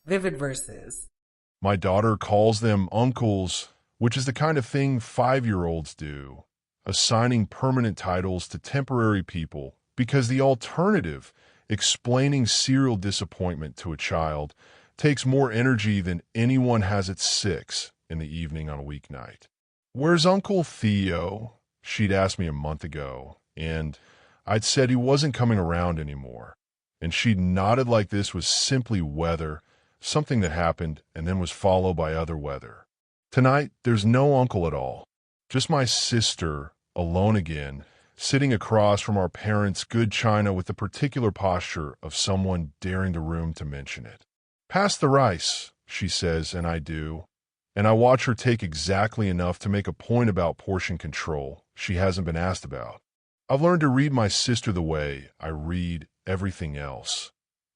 Vivid verses. My daughter calls them uncles, which is the kind of thing 5-year-olds do, assigning permanent titles to temporary people, because the alternative, explaining serial disappointment to a child, takes more energy than anyone has at 6 in the evening on a weeknight. "Where's Uncle Theo?" she'd asked me a month ago, and I'd said he wasn't coming around anymore. And she'd nodded like this was simply weather, something that happened and then was followed by other weather. Tonight, there's no uncle at all. Just my sister, alone again, sitting across from our parents' good china with the particular posture of someone daring the room to mention it. "Pass the rice," she says, and I do. And I watch her take exactly enough to make a point about portion control she hasn't been asked about. I've learned to read my sister the way I read everything else,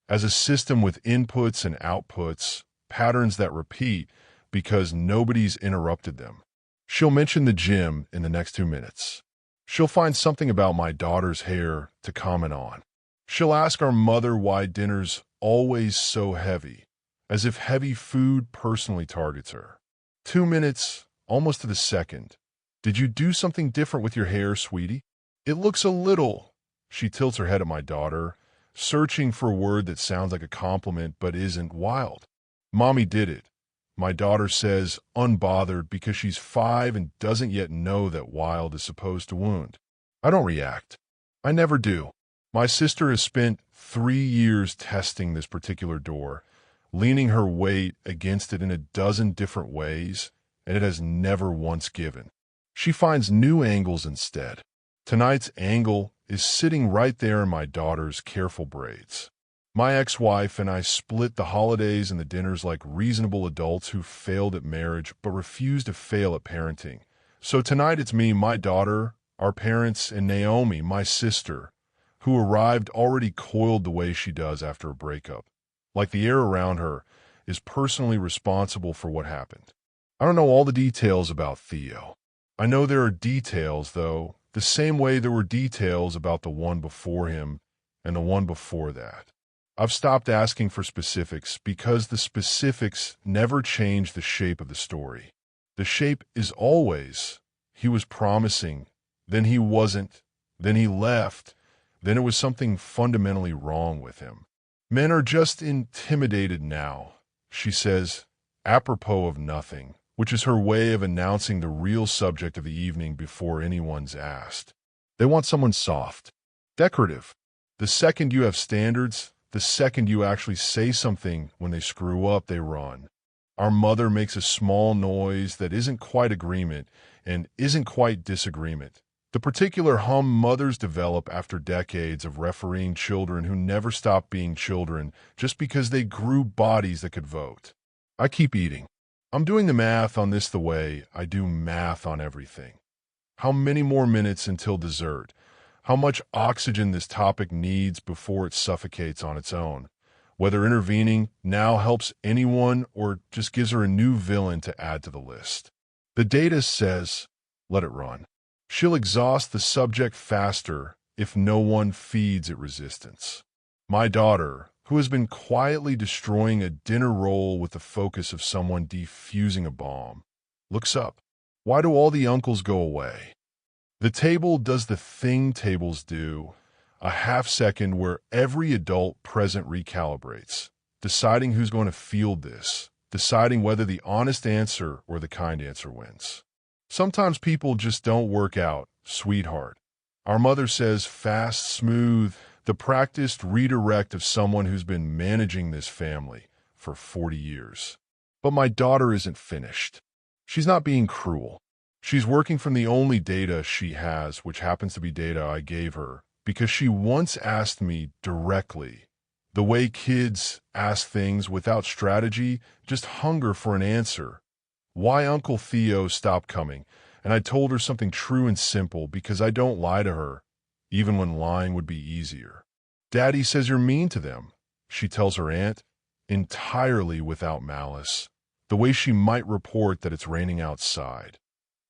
as a system with inputs and outputs, patterns that repeat because nobody's interrupted them. She'll mention the gym in the next 2 minutes. She'll find something about my daughter's hair to comment on. She'll ask our mother why dinner's always so heavy, as if heavy food personally targets her. 2 minutes, almost to the second. "Did you do something different with your hair, sweetie? It looks a little." She tilts her head at my daughter, searching for a word that sounds like a compliment but isn't. "Wild." "Mommy did it." My daughter says, unbothered because she's 5 and doesn't yet know that wild is supposed to wound. I don't react. I never do. My sister has spent 3 years testing this particular door, leaning her weight against it in a dozen different ways, and it has never once given. She finds new angles instead. Tonight's angle is sitting right there in my daughter's careful braids. My ex-wife and I split the holidays and the dinners like reasonable adults who failed at marriage but refused to fail at parenting. So tonight it's me, my daughter, our parents, and Naomi, my sister, who arrived already coiled the way she does after a breakup. Like the air around her is personally responsible for what happened. I don't know all the details about Theo. I know there are details, though, the same way there were details about the one before him and the one before that. I've stopped asking for specifics because the specifics never change the shape of the story. The shape is always, he was promising, then he wasn't, then he left, then it was something fundamentally wrong with him. Men are just intimidated now, she says, apropos of nothing, which is her way of announcing the real subject of the evening before anyone's asked. They want someone soft, decorative. The second you have standards, the second you actually say something when they screw up, they run. Our mother makes a small noise that isn't quite agreement and isn't quite disagreement. The particular hum mothers develop after decades of refereeing children who never stopped being children just because they grew bodies that could vote. I keep eating. I'm doing the math on this the way I do math on everything. How many more minutes until dessert? How much oxygen this topic needs before it suffocates on its own? Whether intervening now helps anyone or just gives her a new villain to add to the list. The data says, let it run. She'll exhaust the subject faster if no one feeds it resistance. My daughter, who has been quietly destroying a dinner roll with the focus of someone defusing a bomb, looks up. Why do all the uncles go away? The table does the thing tables do, a half second where every adult present recalibrates, deciding who's going to field this, deciding whether the honest answer or the kind answer wins. Sometimes people just don't work out, sweetheart. Our mother says fast, smooth, the practiced redirect of someone who's been managing this family for 40 years. But my daughter isn't finished. She's not being cruel. She's working from the only data she has, which happens to be data I gave her, because she once asked me directly, the way kids ask things without strategy, just hunger for an answer, why Uncle Theo stopped coming, and I told her something true and simple because I don't lie to her, even when lying would be easier. Daddy says you're mean to them, she tells her aunt, entirely without malice, the way she might report that it's raining outside.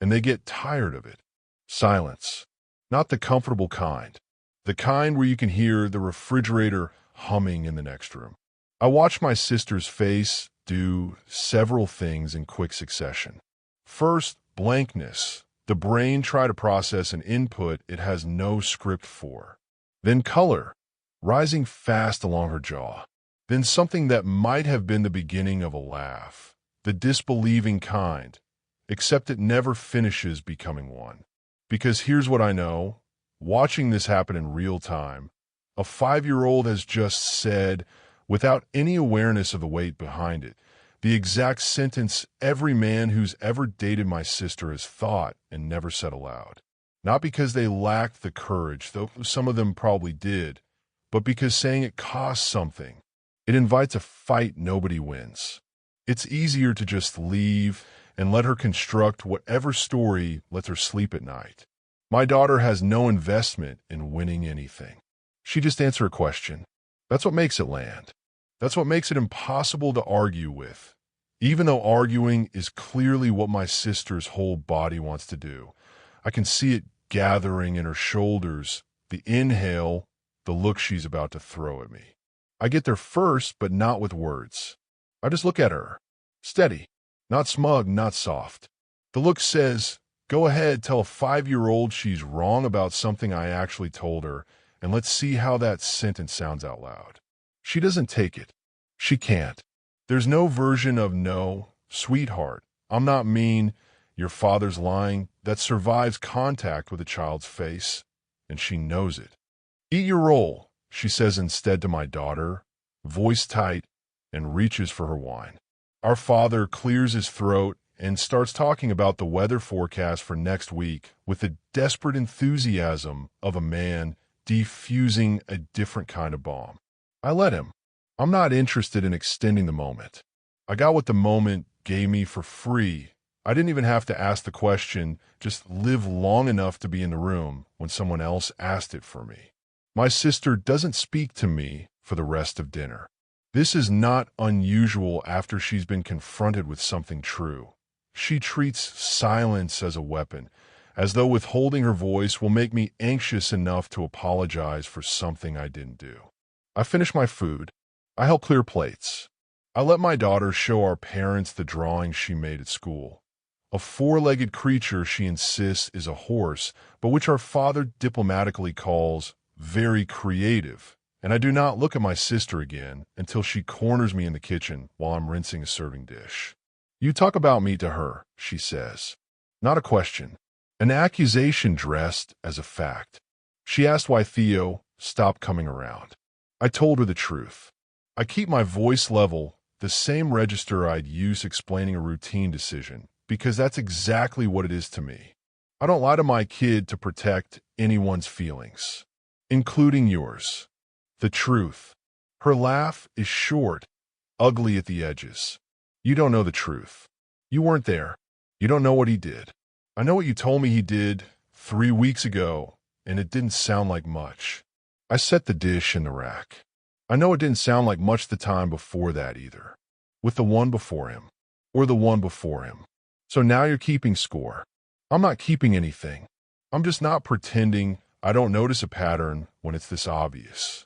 And they get tired of it. Silence. Not the comfortable kind. The kind where you can hear the refrigerator humming in the next room. I watched my sister's face do several things in quick succession. First, blankness. The brain try to process an input it has no script for. Then color, rising fast along her jaw. Then something that might have been the beginning of a laugh. The disbelieving kind, except it never finishes becoming one. Because here's what I know, watching this happen in real time, a 5-year-old has just said, without any awareness of the weight behind it, the exact sentence every man who's ever dated my sister has thought and never said aloud. Not because they lacked the courage, though some of them probably did, but because saying it costs something. It invites a fight nobody wins. It's easier to just leave and let her construct whatever story lets her sleep at night. My daughter has no investment in winning anything. She just answers a question. That's what makes it land. That's what makes it impossible to argue with. Even though arguing is clearly what my sister's whole body wants to do, I can see it gathering in her shoulders, the inhale, the look she's about to throw at me. I get there first, but not with words. I just look at her. Steady. Not smug, not soft. The look says, go ahead, tell a 5-year-old she's wrong about something I actually told her, and let's see how that sentence sounds out loud. She doesn't take it. She can't. There's no version of no, sweetheart, I'm not mean, your father's lying, that survives contact with a child's face, and she knows it. Eat your roll, she says instead to my daughter, voice tight, and reaches for her wine. Our father clears his throat and starts talking about the weather forecast for next week with the desperate enthusiasm of a man defusing a different kind of bomb. I let him. I'm not interested in extending the moment. I got what the moment gave me for free. I didn't even have to ask the question, just live long enough to be in the room when someone else asked it for me. My sister doesn't speak to me for the rest of dinner. This is not unusual after she's been confronted with something true. She treats silence as a weapon, as though withholding her voice will make me anxious enough to apologize for something I didn't do. I finish my food. I help clear plates. I let my daughter show our parents the drawing she made at school. A 4-legged creature she insists is a horse, but which our father diplomatically calls very creative. And I do not look at my sister again until she corners me in the kitchen while I'm rinsing a serving dish. You talk about me to her, she says. Not a question. An accusation dressed as a fact. She asked why Theo stopped coming around. I told her the truth. I keep my voice level, the same register I'd use explaining a routine decision, because that's exactly what it is to me. I don't lie to my kid to protect anyone's feelings, including yours. The truth. Her laugh is short, ugly at the edges. You don't know the truth. You weren't there. You don't know what he did. I know what you told me he did 3 weeks ago, and it didn't sound like much. I set the dish in the rack. I know it didn't sound like much the time before that either. With the one before him. Or the one before him. So now you're keeping score. I'm not keeping anything. I'm just not pretending I don't notice a pattern when it's this obvious.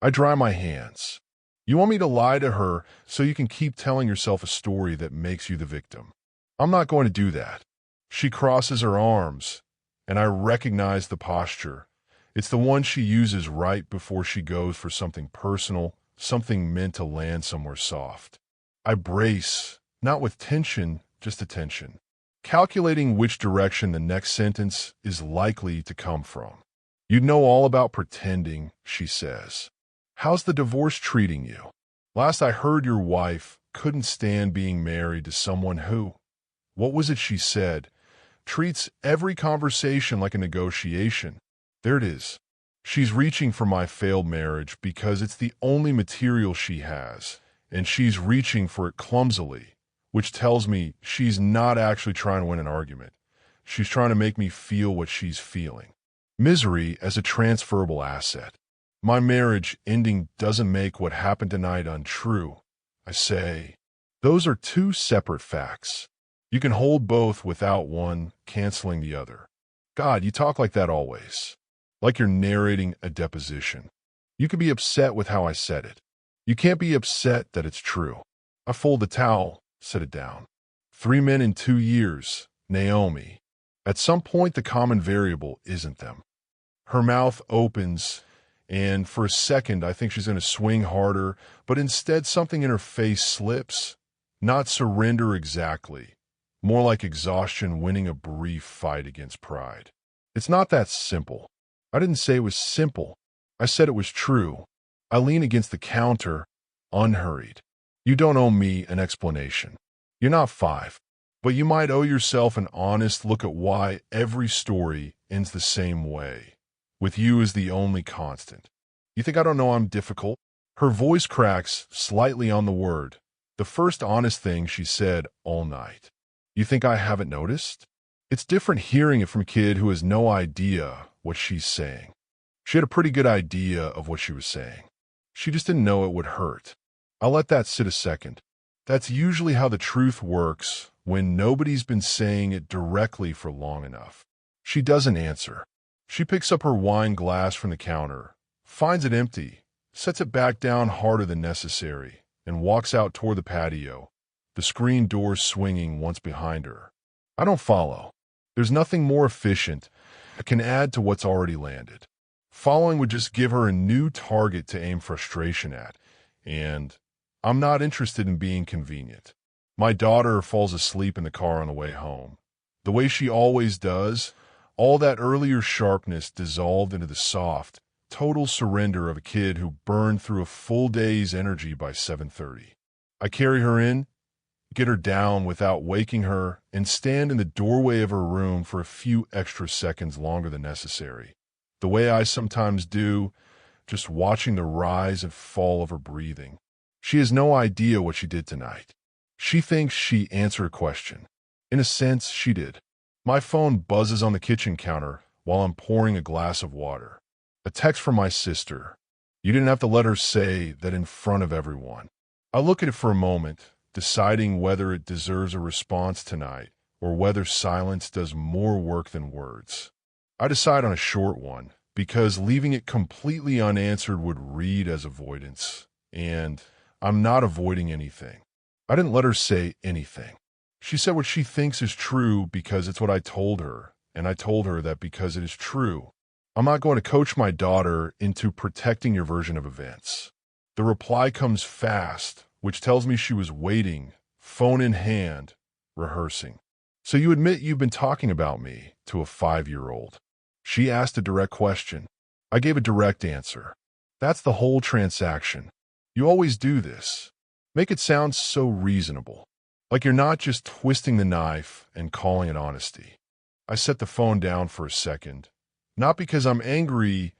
I dry my hands. You want me to lie to her so you can keep telling yourself a story that makes you the victim. I'm not going to do that. She crosses her arms, and I recognize the posture. It's the one she uses right before she goes for something personal, something meant to land somewhere soft. I brace, not with tension, just attention, calculating which direction the next sentence is likely to come from. You know all about pretending, she says. How's the divorce treating you? Last I heard your wife couldn't stand being married to someone who, what was it she said, treats every conversation like a negotiation. There it is. She's reaching for my failed marriage because it's the only material she has, and she's reaching for it clumsily, which tells me she's not actually trying to win an argument. She's trying to make me feel what she's feeling. Misery as a transferable asset. My marriage ending doesn't make what happened tonight untrue. I say, those are two separate facts. You can hold both without one canceling the other. God, you talk like that always. Like you're narrating a deposition. You could be upset with how I said it. You can't be upset that it's true. I fold the towel, set it down. 3 men in 2 years, Naomi. At some point, the common variable isn't them. Her mouth opens, and for a second, I think she's going to swing harder, but instead something in her face slips. Not surrender exactly. More like exhaustion winning a brief fight against pride. It's not that simple. I didn't say it was simple. I said it was true. I lean against the counter, unhurried. You don't owe me an explanation. You're not 5. But you might owe yourself an honest look at why every story ends the same way, with you as the only constant. You think I don't know I'm difficult? Her voice cracks slightly on the word, the first honest thing she said all night. You think I haven't noticed? It's different hearing it from a kid who has no idea what she's saying. She had a pretty good idea of what she was saying. She just didn't know it would hurt. I'll let that sit a second. That's usually how the truth works when nobody's been saying it directly for long enough. She doesn't answer. She picks up her wine glass from the counter, finds it empty, sets it back down harder than necessary, and walks out toward the patio, the screen door swinging once behind her. I don't follow. There's nothing more efficient that can add to what's already landed. Following would just give her a new target to aim frustration at, and I'm not interested in being convenient. My daughter falls asleep in the car on the way home. The way she always does, all that earlier sharpness dissolved into the soft, total surrender of a kid who burned through a full day's energy by 7:30. I carry her in, get her down without waking her, and stand in the doorway of her room for a few extra seconds longer than necessary. The way I sometimes do, just watching the rise and fall of her breathing. She has no idea what she did tonight. She thinks she answered a question. In a sense, she did. My phone buzzes on the kitchen counter while I'm pouring a glass of water. A text from my sister. You didn't have to let her say that in front of everyone. I look at it for a moment, deciding whether it deserves a response tonight or whether silence does more work than words. I decide on a short one because leaving it completely unanswered would read as avoidance, and I'm not avoiding anything. I didn't let her say anything. She said what she thinks is true because it's what I told her, and I told her that because it is true. I'm not going to coach my daughter into protecting your version of events. The reply comes fast, which tells me she was waiting, phone in hand, rehearsing. So you admit you've been talking about me to a 5-year-old. She asked a direct question. I gave a direct answer. That's the whole transaction. You always do this. Make it sound so reasonable. Like you're not just twisting the knife and calling it honesty. I set the phone down for a second. Not because I'm angry.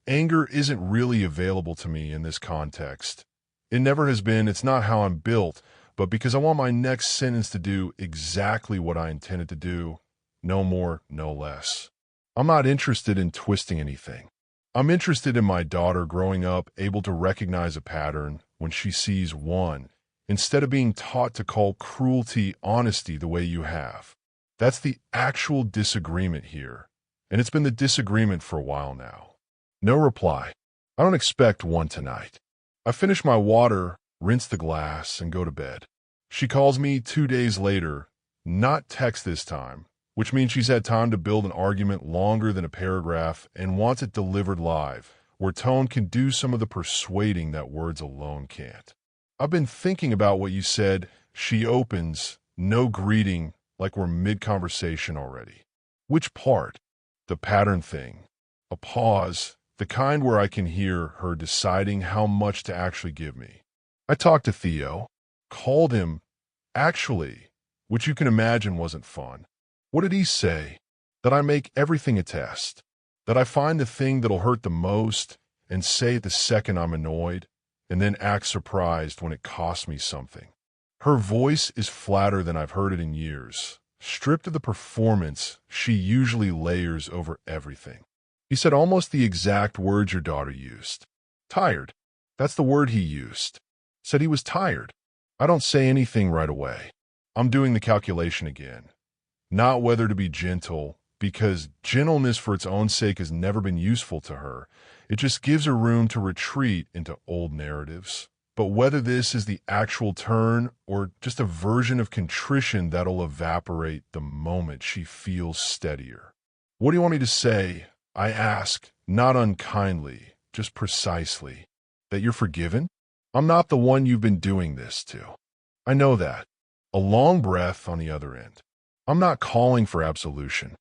Anger isn't really available to me in this context. It never has been. It's not how I'm built. But because I want my next sentence to do exactly what I intended to do. No more, no less. I'm not interested in twisting anything. I'm interested in my daughter growing up able to recognize a pattern when she sees one, instead of being taught to call cruelty honesty the way you have. That's the actual disagreement here, and it's been the disagreement for a while now. No reply. I don't expect one tonight. I finish my water, rinse the glass, and go to bed. She calls me 2 days later, not text this time, which means she's had time to build an argument longer than a paragraph and wants it delivered live, where tone can do some of the persuading that words alone can't. I've been thinking about what you said. She opens, no greeting, like we're mid-conversation already. Which part? The pattern thing. A pause, the kind where I can hear her deciding how much to actually give me. I talked to Theo, called him, actually, which you can imagine wasn't fun. What did he say? That I make everything a test. That I find the thing that'll hurt the most and say it the second I'm annoyed, and then act surprised when it costs me something. Her voice is flatter than I've heard it in years, stripped of the performance she usually layers over everything. He said almost the exact words your daughter used. Tired. That's the word he used. Said he was tired. I don't say anything right away. I'm doing the calculation again. Not whether to be gentle, because gentleness for its own sake has never been useful to her. It just gives her room to retreat into old narratives. But whether this is the actual turn or just a version of contrition that'll evaporate the moment she feels steadier. What do you want me to say? I ask, not unkindly, just precisely. That you're forgiven? I'm not the one you've been doing this to. I know that. A long breath on the other end. I'm not calling for absolution.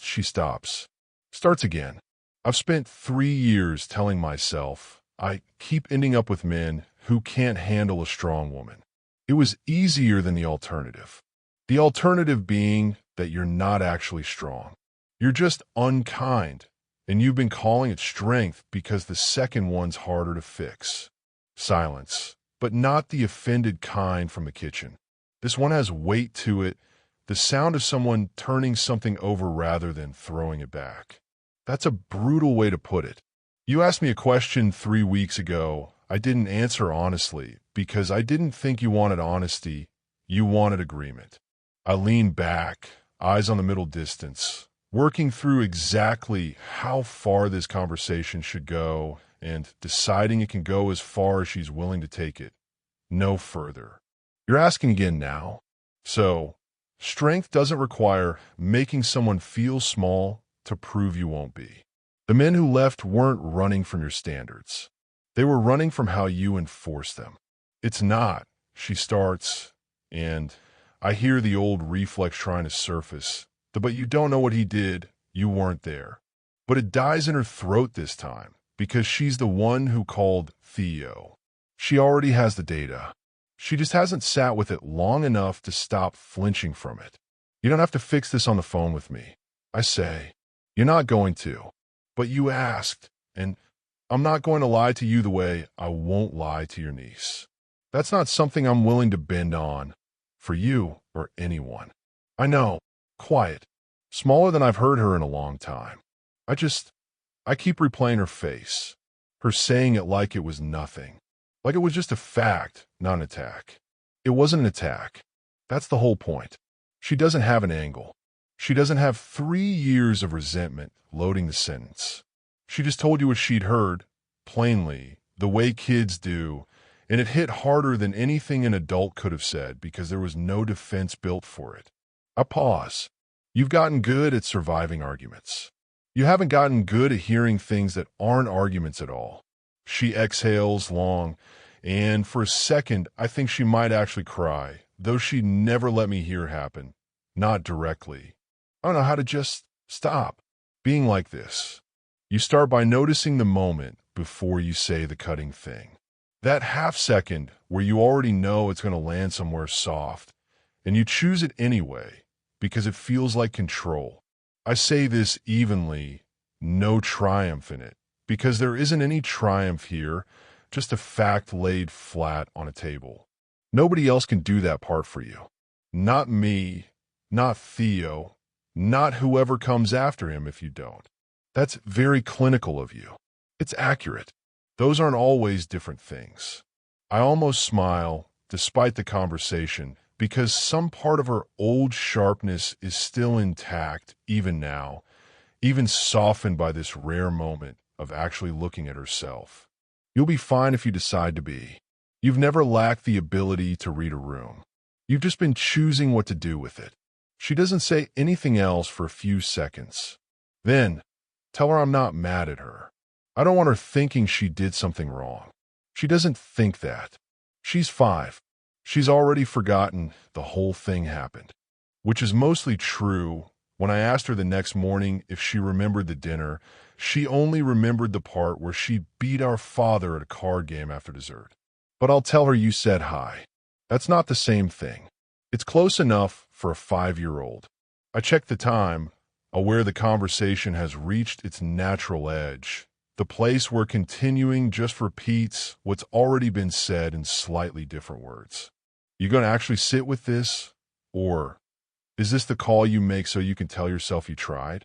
She stops. Starts again. I've spent 3 years telling myself I keep ending up with men who can't handle a strong woman. It was easier than the alternative. The alternative being that you're not actually strong. You're just unkind, and you've been calling it strength because the second one's harder to fix. Silence, but not the offended kind from the kitchen. This one has weight to it, the sound of someone turning something over rather than throwing it back. That's a brutal way to put it. You asked me a question 3 weeks ago. I didn't answer honestly because I didn't think you wanted honesty. You wanted agreement. I leaned back, eyes on the middle distance, working through exactly how far this conversation should go and deciding it can go as far as she's willing to take it. No further. You're asking again now. So, strength doesn't require making someone feel small to prove you won't be. The men who left weren't running from your standards. They were running from how you enforce them. It's not, she starts, and I hear the old reflex trying to surface. But you don't know what he did, you weren't there. But it dies in her throat this time, because she's the one who called Theo. She already has the data. She just hasn't sat with it long enough to stop flinching from it. You don't have to fix this on the phone with me. I say, you're not going to. But you asked, and I'm not going to lie to you the way I won't lie to your niece. That's not something I'm willing to bend on, for you or anyone. I know, quiet, smaller than I've heard her in a long time. I keep replaying her face, her saying it like it was nothing, like it was just a fact, not an attack. It wasn't an attack. That's the whole point. She doesn't have an angle. She doesn't have 3 years of resentment loading the sentence. She just told you what she'd heard, plainly, the way kids do, and it hit harder than anything an adult could have said because there was no defense built for it. I pause. You've gotten good at surviving arguments. You haven't gotten good at hearing things that aren't arguments at all. She exhales long, and for a second, I think she might actually cry, though she'd never let me hear happen. Not directly. I don't know how to just stop being like this. You start by noticing the moment before you say the cutting thing. That half second where you already know it's going to land somewhere soft, and you choose it anyway because it feels like control. I say this evenly, no triumph in it, because there isn't any triumph here, just a fact laid flat on a table. Nobody else can do that part for you. Not me, not Theo, not whoever comes after him if you don't. That's very clinical of you. It's accurate. Those aren't always different things. I almost smile, despite the conversation, because some part of her old sharpness is still intact, even now, even softened by this rare moment of actually looking at herself. You'll be fine if you decide to be. You've never lacked the ability to read a room. You've just been choosing what to do with it. She doesn't say anything else for a few seconds. Then, tell her I'm not mad at her. I don't want her thinking she did something wrong. She doesn't think that. She's 5. She's already forgotten the whole thing happened. Which is mostly true. When I asked her the next morning if she remembered the dinner, she only remembered the part where she beat our father at a card game after dessert. But I'll tell her you said hi. That's not the same thing. It's close enough for a 5-year-old. I check the time, aware the conversation has reached its natural edge, the place where continuing just repeats what's already been said in slightly different words. You going to actually sit with this? Or is this the call you make so you can tell yourself you tried?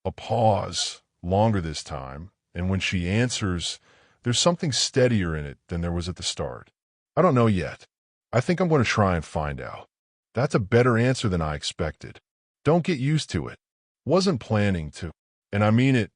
A pause, longer this time, and when she answers, there's something steadier in it than there was at the start. I don't know yet. I think I'm going to try and find out. That's a better answer than I expected. Don't get used to it. Wasn't planning to. And I mean it,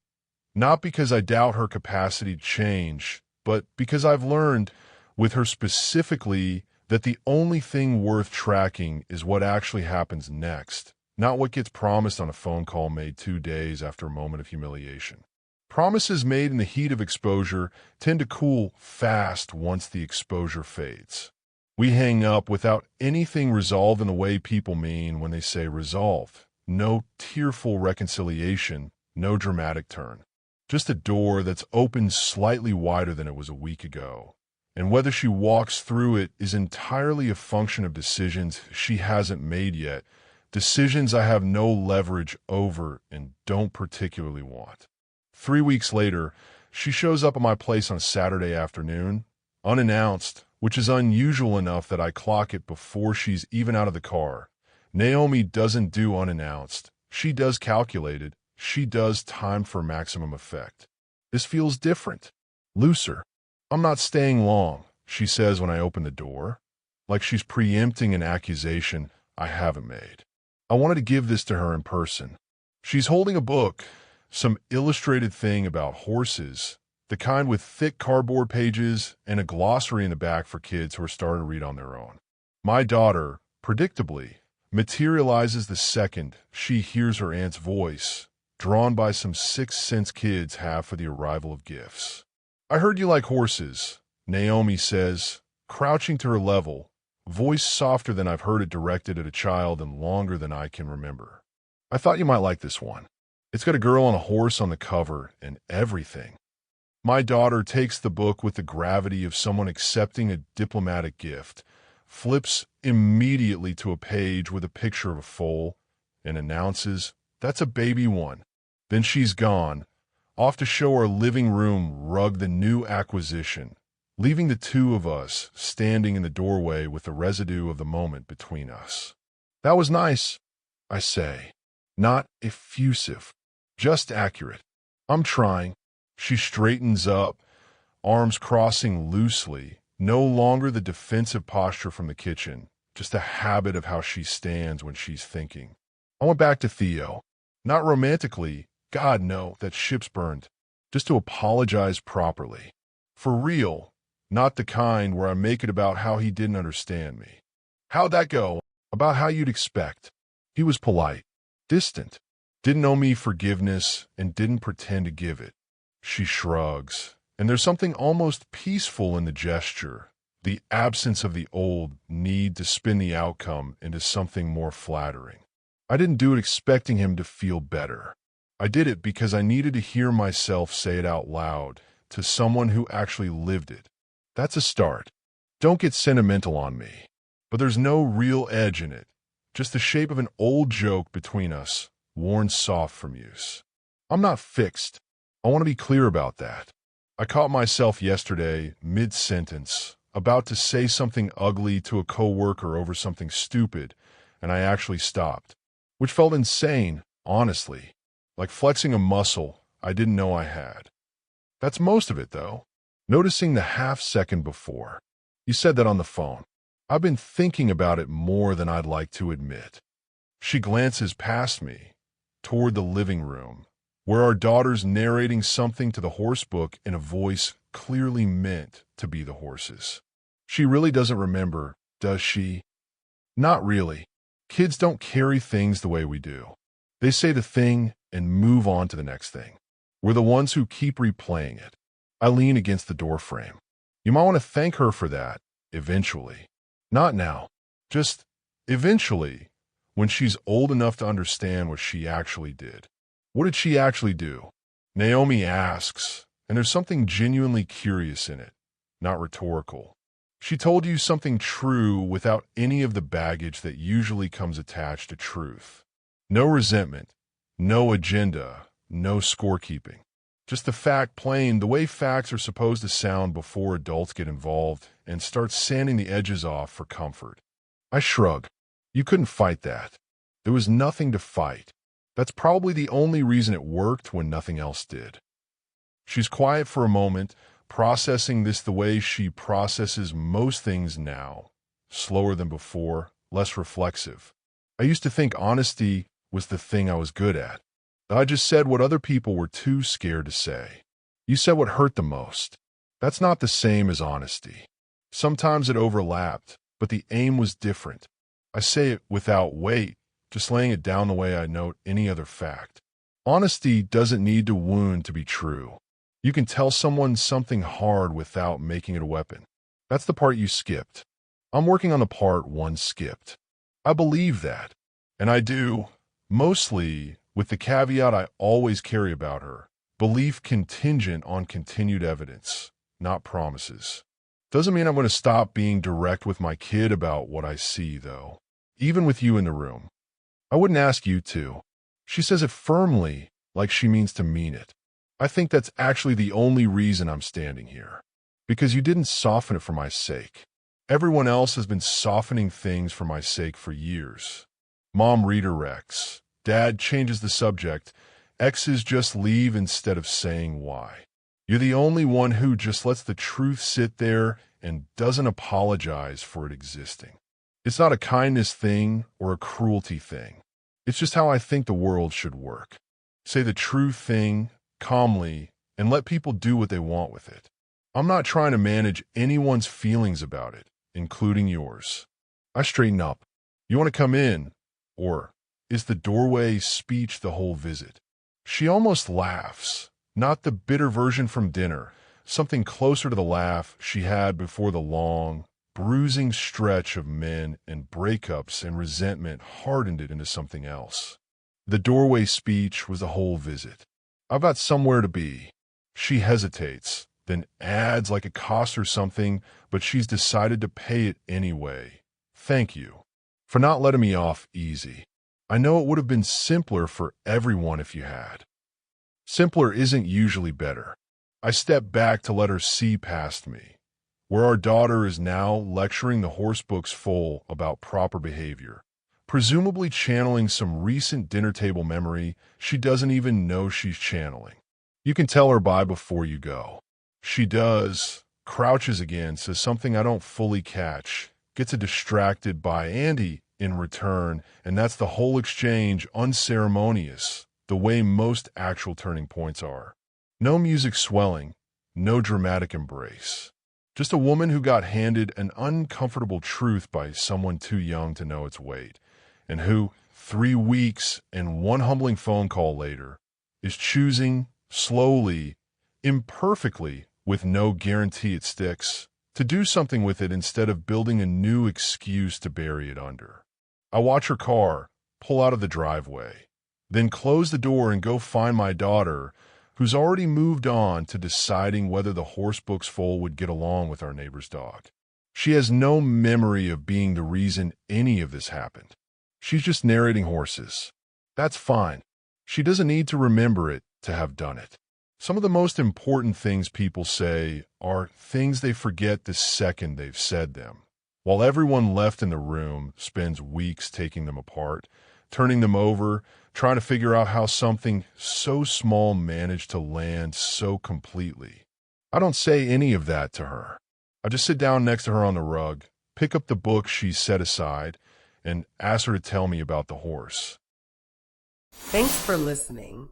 not because I doubt her capacity to change, but because I've learned with her specifically that the only thing worth tracking is what actually happens next, not what gets promised on a phone call made 2 days after a moment of humiliation. Promises made in the heat of exposure tend to cool fast once the exposure fades. We hang up without anything resolved in the way people mean when they say resolved. No tearful reconciliation, no dramatic turn. Just a door that's opened slightly wider than it was a week ago. And whether she walks through it is entirely a function of decisions she hasn't made yet, decisions I have no leverage over and don't particularly want. 3 weeks later, she shows up at my place on Saturday afternoon, unannounced, which is unusual enough that I clock it before she's even out of the car. Naomi doesn't do unannounced. She does calculated. She does time for maximum effect. This feels different, looser. I'm not staying long, she says when I open the door, like she's preempting an accusation I haven't made. I wanted to give this to her in person. She's holding a book, some illustrated thing about horses, the kind with thick cardboard pages and a glossary in the back for kids who are starting to read on their own. My daughter, predictably, materializes the second she hears her aunt's voice, drawn by some sixth sense kids have for the arrival of gifts. I heard you like horses, Naomi says, crouching to her level, voice softer than I've heard it directed at a child in longer than I can remember. I thought you might like this one. It's got a girl on a horse on the cover and everything. My daughter takes the book with the gravity of someone accepting a diplomatic gift, flips immediately to a page with a picture of a foal, and announces, "That's a baby one." Then she's gone, off to show our living room rug the new acquisition, leaving the two of us standing in the doorway with the residue of the moment between us. That was nice, I say. Not effusive, just accurate. I'm trying. She straightens up, arms crossing loosely, no longer the defensive posture from the kitchen, just a habit of how she stands when she's thinking. I went back to Theo. Not romantically, God no, that ship's burned. Just to apologize properly. For real, not the kind where I make it about how he didn't understand me. How'd that go? About how you'd expect. He was polite, distant, didn't owe me forgiveness and didn't pretend to give it. She shrugs, and there's something almost peaceful in the gesture, the absence of the old need to spin the outcome into something more flattering. I didn't do it expecting him to feel better. I did it because I needed to hear myself say it out loud to someone who actually lived it. That's a start. Don't get sentimental on me. But there's no real edge in it, just the shape of an old joke between us, worn soft from use. I'm not fixed. I want to be clear about that. I caught myself yesterday, mid-sentence, about to say something ugly to a coworker over something stupid, and I actually stopped, which felt insane, honestly, like flexing a muscle I didn't know I had. That's most of it, though. Noticing the half-second before. You said that on the phone. I've been thinking about it more than I'd like to admit. She glances past me, toward the living room, where our daughter's narrating something to the horse book in a voice clearly meant to be the horse's. She really doesn't remember, does she? Not really. Kids don't carry things the way we do. They say the thing and move on to the next thing. We're the ones who keep replaying it. I lean against the doorframe. You might want to thank her for that, eventually. Not now. Just eventually, when she's old enough to understand what she actually did. What did she actually do? Naomi asks, and there's something genuinely curious in it, not rhetorical. She told you something true without any of the baggage that usually comes attached to truth. No resentment, no agenda, no scorekeeping. Just the fact plain, the way facts are supposed to sound before adults get involved and start sanding the edges off for comfort. I shrug. You couldn't fight that. There was nothing to fight. That's probably the only reason it worked when nothing else did. She's quiet for a moment, processing this the way she processes most things now, slower than before, less reflexive. I used to think honesty was the thing I was good at. I just said what other people were too scared to say. You said what hurt the most. That's not the same as honesty. Sometimes it overlapped, but the aim was different. I say it without weight, just laying it down the way I note any other fact. Honesty doesn't need to wound to be true. You can tell someone something hard without making it a weapon. That's the part you skipped. I'm working on the part one skipped. I believe that. And I do, mostly with the caveat I always carry about her. Belief contingent on continued evidence, not promises. Doesn't mean I'm going to stop being direct with my kid about what I see, though. Even with you in the room. I wouldn't ask you to. She says it firmly, like she means to mean it. I think that's actually the only reason I'm standing here. Because you didn't soften it for my sake. Everyone else has been softening things for my sake for years. Mom redirects. Dad changes the subject. Exes just leave instead of saying why. You're the only one who just lets the truth sit there and doesn't apologize for it existing. It's not a kindness thing or a cruelty thing. It's just how I think the world should work. Say the true thing calmly and let people do what they want with it. I'm not trying to manage anyone's feelings about it, including yours. I straighten up. You want to come in? Or is the doorway speech the whole visit? She almost laughs. Not the bitter version from dinner, something closer to the laugh she had before the long, bruising stretch of men and breakups and resentment hardened it into something else. The doorway speech was the whole visit. I've got somewhere to be. She hesitates, then adds like it cost her something, but she's decided to pay it anyway. Thank you for not letting me off easy. I know it would have been simpler for everyone if you had. Simpler isn't usually better. I step back to let her see past me. Where our daughter is now lecturing the horse books full about proper behavior, presumably channeling some recent dinner table memory she doesn't even know she's channeling. You can tell her bye before you go. She does, crouches again, says something I don't fully catch, gets a distracted by Andy in return, and that's the whole exchange unceremonious. The way most actual turning points are. No music swelling, no dramatic embrace. Just a woman who got handed an uncomfortable truth by someone too young to know its weight, and who, 3 weeks and one humbling phone call later, is choosing, slowly, imperfectly, with no guarantee it sticks, to do something with it instead of building a new excuse to bury it under. I watch her car pull out of the driveway. Then close the door and go find my daughter, who's already moved on to deciding whether the horse books foal would get along with our neighbor's dog. She has no memory of being the reason any of this happened. She's just narrating horses. That's fine. She doesn't need to remember it to have done it. Some of the most important things people say are things they forget the second they've said them, while everyone left in the room spends weeks taking them apart, turning them over, trying to figure out how something so small managed to land so completely. I don't say any of that to her. I just sit down next to her on the rug, pick up the book she's set aside, and ask her to tell me about the horse. Thanks for listening.